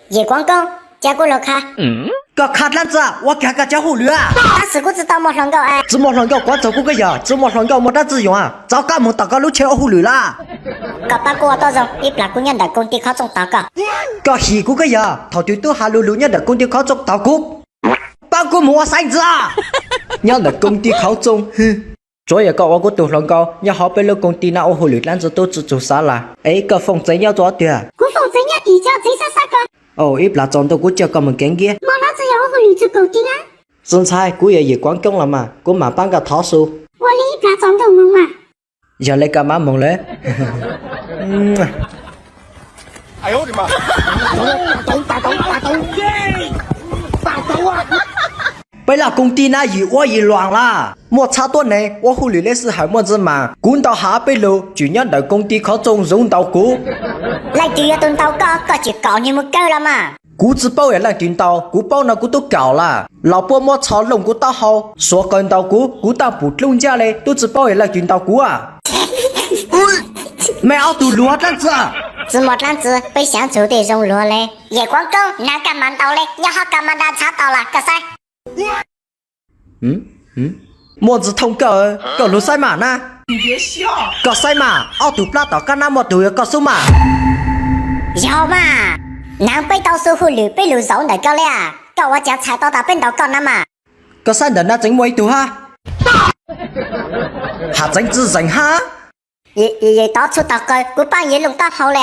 夜光公，加过了卡。个卡烂子，我看个叫狐狸啊！但是我知道莫上狗哎。芝麻上狗关走过个呀，芝麻上狗没得资源啊，早干么大家都抢狐狸啦！个八卦多种，一百姑娘的工地考中祷告。个西过个呀，头对都哈噜噜人的工地考中稻谷，包括莫塞子啊！人的工地考中，哼。昨夜個我個杜浪高，一考俾老公啲那我狐狸爛子都做啥啦？誒，個風仔有咗對啊！我否認一地就這三個。哦，一嗱撞到我叫咁樣驚嘅。莫老子有我狐狸做工地啊！身材我也關公了嘛，我馬班個桃樹。我哩一百撞到我嘛。要你幹嘛夢咧？哎呦我的妈！大刀啊！被那工地那一窝一乱啦，莫差多呢，我狐狸的是还么子嘛？滚到下北路，就让到工地考中用到过。來就要蹲到個就搞你們夠了嘛。股子包也來蹲到，股包那股都搞了，老婆莫操弄股到好，說跟到股到不弄家嘞，都只包也來蹲到股啊。沒熬到羅單子。芝麻單子被相處的容落嘞，夜光公哪敢mand到嘞？要好幹嘛的查到了，個塞。么子通狗狗路塞马呢？你别笑。狗塞马，奥杜布拉岛干那么多狗数嘛？有嘛？南北到處狐狸被路走那個了，狗我家踩到大邊到講那嘛。狗塞人那整沒度哈？下整只整哈？也到處到個，我半夜弄到好嘞。